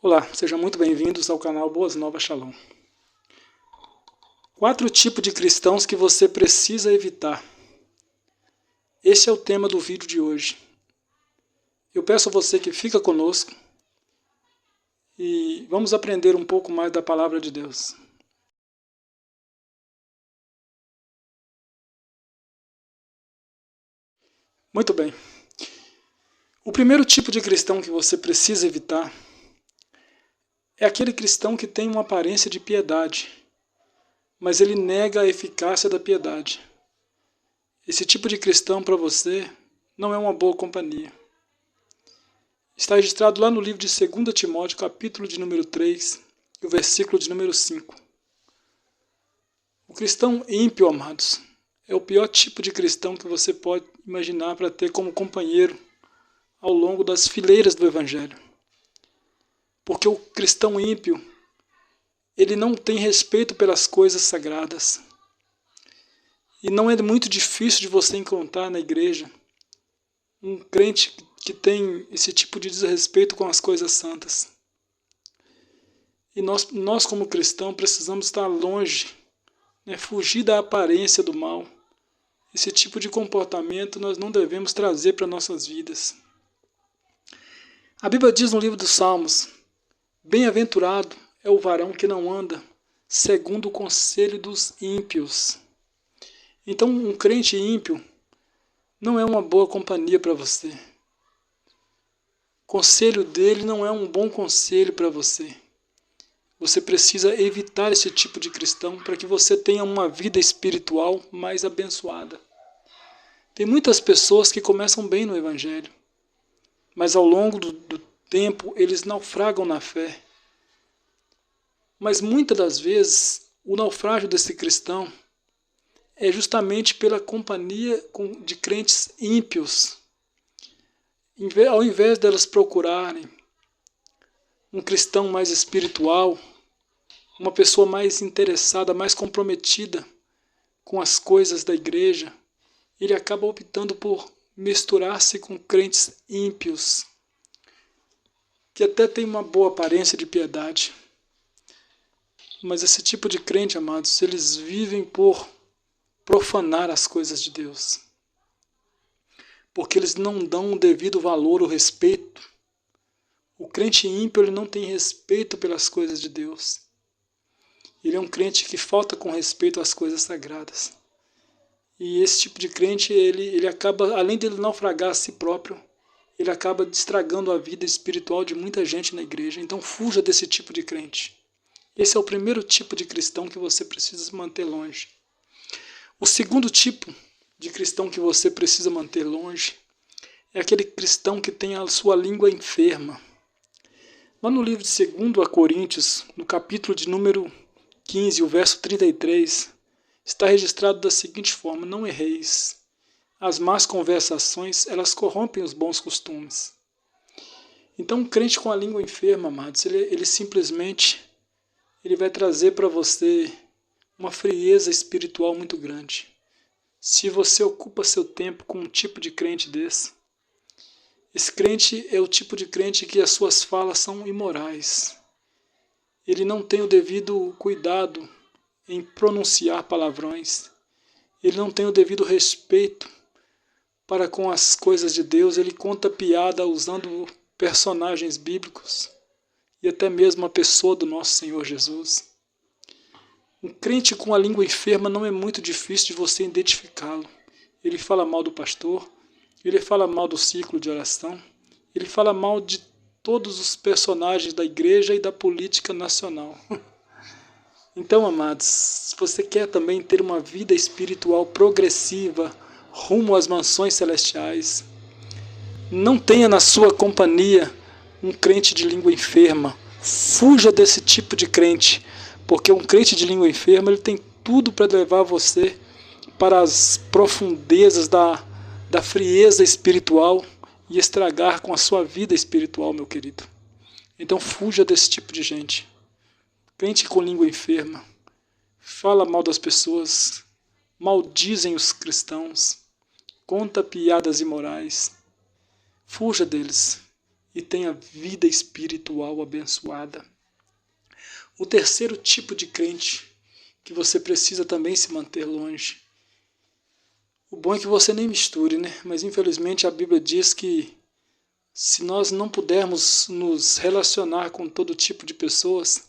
Olá, sejam muito bem-vindos ao canal Boas Novas Shalom. 4 tipos de cristãos que você precisa evitar. Esse é o tema do vídeo de hoje. Eu peço a você que fica conosco e vamos aprender um pouco mais da palavra de Deus. Muito bem. O primeiro tipo de cristão que você precisa evitar é aquele cristão que tem uma aparência de piedade, mas ele nega a eficácia da piedade. Esse tipo de cristão para você não é uma boa companhia. Está registrado lá no livro de 2 Timóteo, capítulo de número 3, e o versículo de número 5. O cristão ímpio, amados, é o pior tipo de cristão que você pode imaginar para ter como companheiro ao longo das fileiras do Evangelho. Porque o cristão ímpio, ele não tem respeito pelas coisas sagradas. E não é muito difícil de você encontrar na igreja um crente que tem esse tipo de desrespeito com as coisas santas. E nós como cristãos, precisamos estar longe, fugir da aparência do mal. Esse tipo de comportamento nós não devemos trazer para nossas vidas. A Bíblia diz no livro dos Salmos: bem-aventurado é o varão que não anda segundo o conselho dos ímpios. Então, um crente ímpio não é uma boa companhia para você. O conselho dele não é um bom conselho para você. Você precisa evitar esse tipo de cristão para que você tenha uma vida espiritual mais abençoada. Tem muitas pessoas que começam bem no Evangelho, mas ao longo do tempo eles naufragam na fé. Mas muitas das vezes o naufrágio desse cristão é justamente pela companhia de crentes ímpios. Ao invés delas procurarem um cristão mais espiritual, uma pessoa mais interessada, mais comprometida com as coisas da igreja, ele acaba optando por misturar-se com crentes ímpios, que até tem uma boa aparência de piedade. Mas esse tipo de crente, amados, eles vivem por profanar as coisas de Deus. Porque eles não dão o devido valor ou respeito. O crente ímpio, ele não tem respeito pelas coisas de Deus. Ele é um crente que falta com respeito às coisas sagradas. E esse tipo de crente, ele acaba, além de ele naufragar a si próprio, ele acaba estragando a vida espiritual de muita gente na igreja. Então fuja desse tipo de crente. Esse é o primeiro tipo de cristão que você precisa se manter longe. O segundo tipo de cristão que você precisa manter longe é aquele cristão que tem a sua língua enferma. Lá no livro de 2 Coríntios, no capítulo de número 15, o verso 33, está registrado da seguinte forma: não erreis. As más conversações, elas corrompem os bons costumes. Então, um crente com a língua enferma, amados, ele simplesmente vai trazer para você uma frieza espiritual muito grande. Se você ocupa seu tempo com um tipo de crente desse, esse crente é o tipo de crente que as suas falas são imorais. Ele não tem o devido cuidado em pronunciar palavrões. Ele não tem o devido respeito para com as coisas de Deus. Ele conta piada usando personagens bíblicos e até mesmo a pessoa do nosso Senhor Jesus. Um crente com a língua enferma não é muito difícil de você identificá-lo. Ele fala mal do pastor, ele fala mal do ciclo de oração, ele fala mal de todos os personagens da igreja e da política nacional. Então, amados, se você quer também ter uma vida espiritual progressiva, rumo às mansões celestiais, não tenha na sua companhia um crente de língua enferma. Fuja desse tipo de crente, porque um crente de língua enferma, ele tem tudo para levar você para as profundezas da frieza espiritual e estragar com a sua vida espiritual, meu querido. Então fuja desse tipo de gente. Crente com língua enferma, fala mal das pessoas, maldizem os cristãos, conta piadas imorais. Fuja deles. e tenha vida espiritual abençoada. O terceiro tipo de crente que você precisa também se manter longe. O bom é que você nem misture, né? Mas infelizmente a Bíblia diz que se nós não pudermos nos relacionar com todo tipo de pessoas,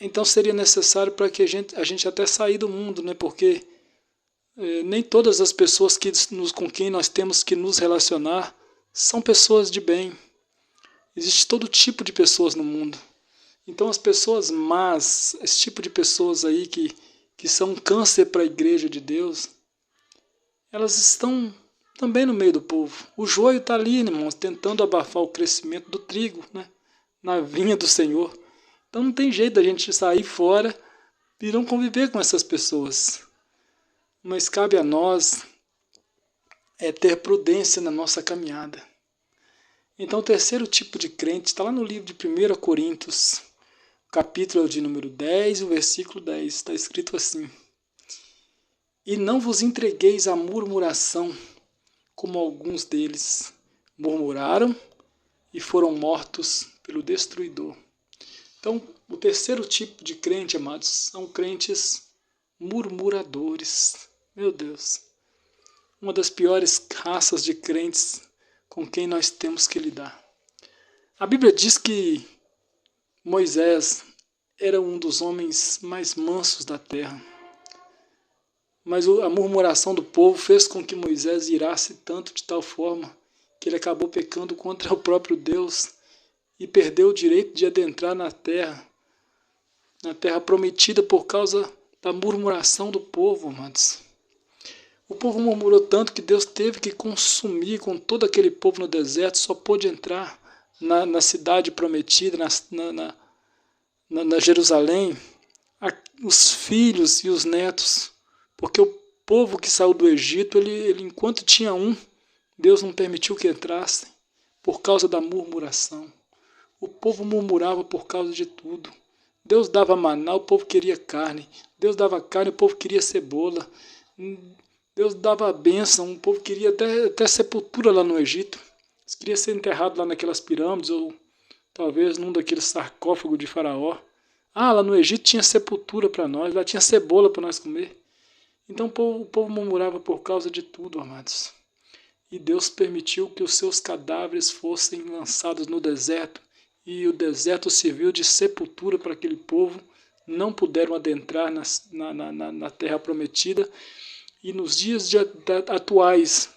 então seria necessário para que a gente até sair do mundo, né? Porque nem todas as pessoas com quem nós temos que nos relacionar são pessoas de bem. Existe todo tipo de pessoas no mundo. Então as pessoas más, esse tipo de pessoas aí que são um câncer para a igreja de Deus, elas estão também no meio do povo. O joio está ali, irmãos, tentando abafar o crescimento do trigo, né? Na vinha do Senhor. Então não tem jeito da gente sair fora e não conviver com essas pessoas. Mas cabe a nós ter prudência na nossa caminhada. Então o terceiro tipo de crente está lá no livro de 1 Coríntios, capítulo de número 10, o versículo 10. Está escrito assim: E não vos entregueis à murmuração, como alguns deles murmuraram e foram mortos pelo destruidor. Então, o terceiro tipo de crente, amados, são crentes murmuradores. Meu Deus, uma das piores raças de crentes com quem nós temos que lidar. A Bíblia diz que Moisés era um dos homens mais mansos da terra. Mas a murmuração do povo fez com que Moisés irasse tanto de tal forma que ele acabou pecando contra o próprio Deus e perdeu o direito de adentrar na terra prometida por causa da murmuração do povo, amados. O povo murmurou tanto que Deus teve que consumir com todo aquele povo no deserto, só pôde entrar na cidade prometida, na Jerusalém, os filhos e os netos, porque o povo que saiu do Egito, ele enquanto tinha Deus não permitiu que entrassem, por causa da murmuração. O povo murmurava por causa de tudo. Deus dava maná, o povo queria carne. Deus dava carne, o povo queria cebola. Deus dava a bênção, o povo queria até sepultura lá no Egito. Eles queriam ser enterrados lá naquelas pirâmides, ou talvez num daqueles sarcófagos de Faraó. Lá no Egito tinha sepultura para nós, lá tinha cebola para nós comer. Então o povo murmurava por causa de tudo, amados. E Deus permitiu que os seus cadáveres fossem lançados no deserto, e o deserto serviu de sepultura para aquele povo. Não puderam adentrar na terra prometida. E nos dias atuais,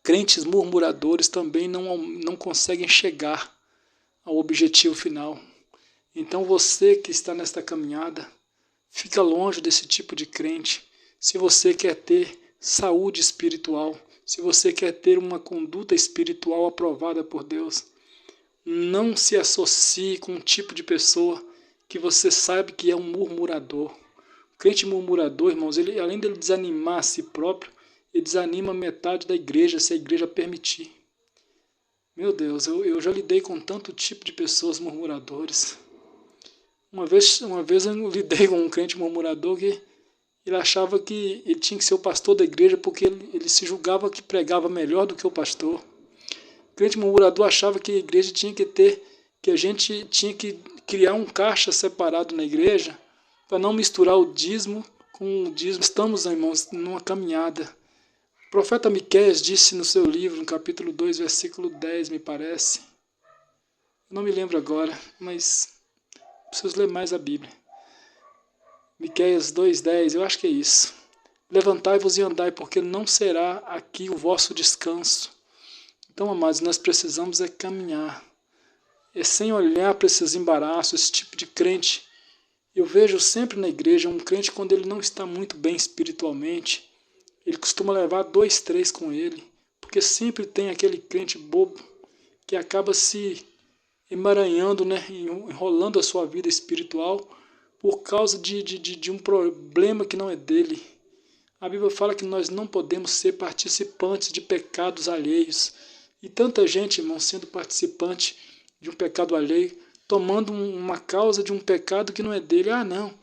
crentes murmuradores também não conseguem chegar ao objetivo final. Então você que está nesta caminhada, fica longe desse tipo de crente. Se você quer ter saúde espiritual, se você quer ter uma conduta espiritual aprovada por Deus, não se associe com um tipo de pessoa que você sabe que é um murmurador. O crente murmurador, irmãos, ele, além de desanimar a si próprio, ele desanima metade da igreja, se a igreja permitir. Meu Deus, eu já lidei com tanto tipo de pessoas murmuradores. Uma vez eu lidei com um crente murmurador que ele achava que ele tinha que ser o pastor da igreja porque ele se julgava que pregava melhor do que o pastor. O crente murmurador achava que a igreja que a gente tinha que criar um caixa separado na igreja para não misturar o dízimo com o dízimo. Estamos, irmãos, numa caminhada. O profeta Miqueias disse no seu livro, no capítulo 2, versículo 10, me parece. Eu não me lembro agora, mas preciso ler mais a Bíblia. Miqueias 2:10, eu acho que é isso. Levantai-vos e andai, porque não será aqui o vosso descanso. Então, amados, nós precisamos caminhar. Sem olhar para esses embaraços, esse tipo de crente. Eu vejo sempre na igreja um crente, quando ele não está muito bem espiritualmente, ele costuma levar 2, 3 com ele, porque sempre tem aquele crente bobo que acaba se emaranhando, né, enrolando a sua vida espiritual por causa de um problema que não é dele. A Bíblia fala que nós não podemos ser participantes de pecados alheios. E tanta gente, irmão, sendo participante de um pecado alheio, tomando uma causa de um pecado que não é dele. Não, o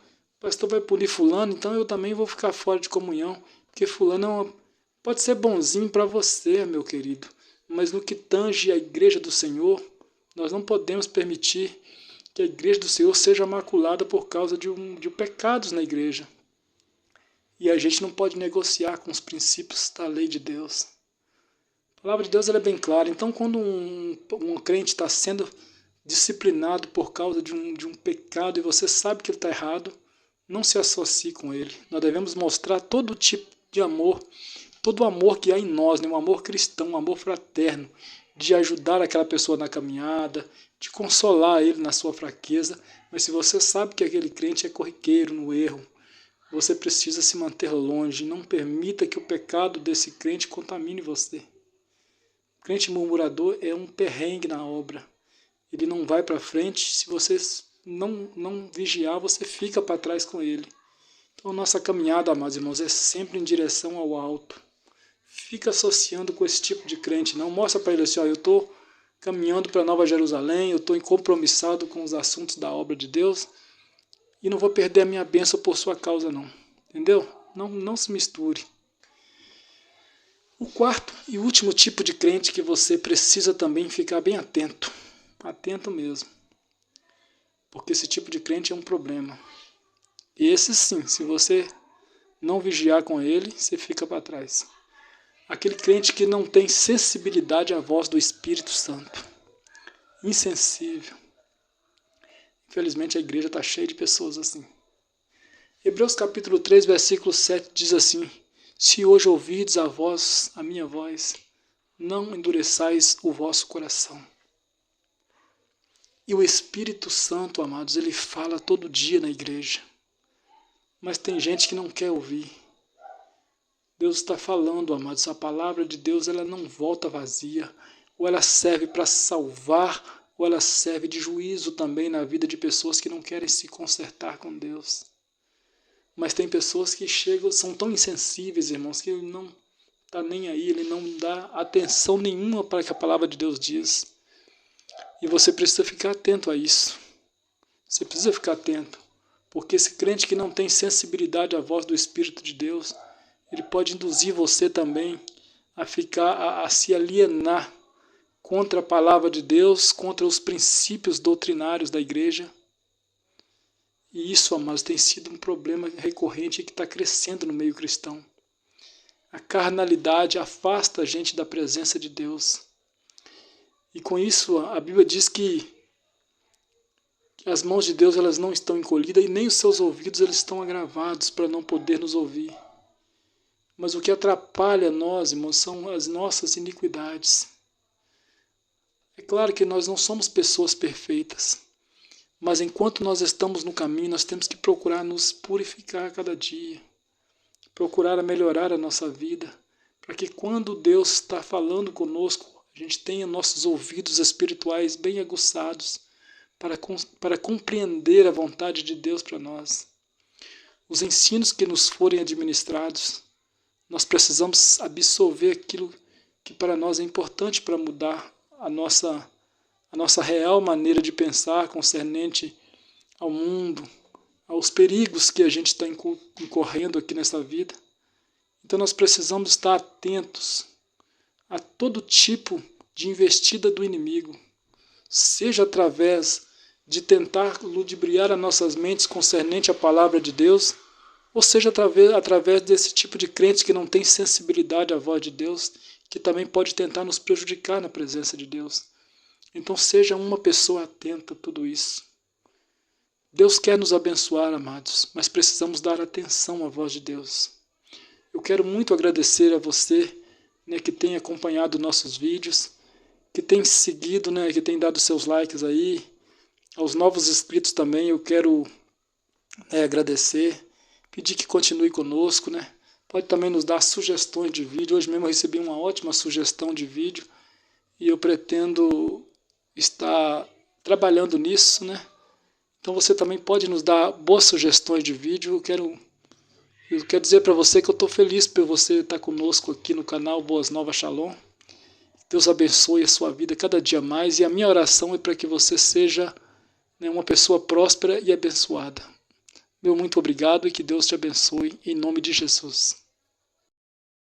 pastor vai punir fulano, então eu também vou ficar fora de comunhão, porque fulano pode ser bonzinho para você, meu querido, mas no que tange a igreja do Senhor, nós não podemos permitir que a igreja do Senhor seja maculada por causa de pecados na igreja. E a gente não pode negociar com os princípios da lei de Deus. A palavra de Deus ela é bem clara. Então, quando um crente está sendo disciplinado por causa de um pecado e você sabe que ele está errado, não se associe com ele. Nós devemos mostrar todo tipo de amor, todo o amor que há em nós, né? Um amor cristão, um amor fraterno, de ajudar aquela pessoa na caminhada, de consolar ele na sua fraqueza. Mas se você sabe que aquele crente é corriqueiro no erro, você precisa se manter longe. Não permita que o pecado desse crente contamine você. O crente murmurador é um perrengue na obra. Ele não vai para frente. Se você não vigiar, você fica para trás com ele. Então, nossa caminhada, amados irmãos, é sempre em direção ao alto. Fica associando com esse tipo de crente. Não mostra para ele assim, ó, eu estou caminhando para Nova Jerusalém, eu estou compromissado com os assuntos da obra de Deus e não vou perder a minha bênção por sua causa, não. Entendeu? Não se misture. O quarto e último tipo de crente que você precisa também ficar bem atento. Atento mesmo. Porque esse tipo de crente é um problema. E esse sim, se você não vigiar com ele, você fica para trás. Aquele crente que não tem sensibilidade à voz do Espírito Santo. Insensível. Infelizmente a igreja está cheia de pessoas assim. Hebreus capítulo 3, versículo 7 diz assim: se hoje ouvides a minha voz, não endureçais o vosso coração. E o Espírito Santo, amados, ele fala todo dia na igreja. Mas tem gente que não quer ouvir. Deus está falando, amados, a palavra de Deus ela não volta vazia. Ou ela serve para salvar, ou ela serve de juízo também na vida de pessoas que não querem se consertar com Deus. Mas tem pessoas que chegam, são tão insensíveis, irmãos, que ele não está nem aí, ele não dá atenção nenhuma para o que a palavra de Deus diz. E você precisa ficar atento a isso. Você precisa ficar atento. Porque esse crente que não tem sensibilidade à voz do Espírito de Deus, ele pode induzir você também a se alienar contra a palavra de Deus, contra os princípios doutrinários da igreja. E isso, amados, tem sido um problema recorrente que está crescendo no meio cristão. A carnalidade afasta a gente da presença de Deus. E com isso, a Bíblia diz que as mãos de Deus elas não estão encolhidas e nem os seus ouvidos eles estão agravados para não poder nos ouvir. Mas o que atrapalha nós, irmãos, são as nossas iniquidades. É claro que nós não somos pessoas perfeitas, mas enquanto nós estamos no caminho, nós temos que procurar nos purificar a cada dia, procurar melhorar a nossa vida, para que quando Deus está falando conosco, a gente tenha nossos ouvidos espirituais bem aguçados para compreender a vontade de Deus para nós. Os ensinos que nos forem administrados, nós precisamos absorver aquilo que para nós é importante para mudar a nossa real maneira de pensar concernente ao mundo, aos perigos que a gente está incorrendo aqui nessa vida. Então nós precisamos estar atentos a todo tipo de investida do inimigo, seja através de tentar ludibriar as nossas mentes concernente à palavra de Deus, ou seja através desse tipo de crente que não tem sensibilidade à voz de Deus, que também pode tentar nos prejudicar na presença de Deus. Então seja uma pessoa atenta a tudo isso. Deus quer nos abençoar, amados, mas precisamos dar atenção à voz de Deus. Eu quero muito agradecer a você, que tem acompanhado nossos vídeos, que tem seguido, que tem dado seus likes aí. Aos novos inscritos também eu quero agradecer, pedir que continue conosco. Pode também nos dar sugestões de vídeo. Hoje mesmo eu recebi uma ótima sugestão de vídeo e eu pretendo estar trabalhando nisso. Então você também pode nos dar boas sugestões de vídeo. Eu quero dizer para você que eu estou feliz por você estar conosco aqui no canal Boas Novas Shalom. Deus abençoe a sua vida cada dia mais e a minha oração é para que você seja uma pessoa próspera e abençoada. Meu muito obrigado e que Deus te abençoe em nome de Jesus.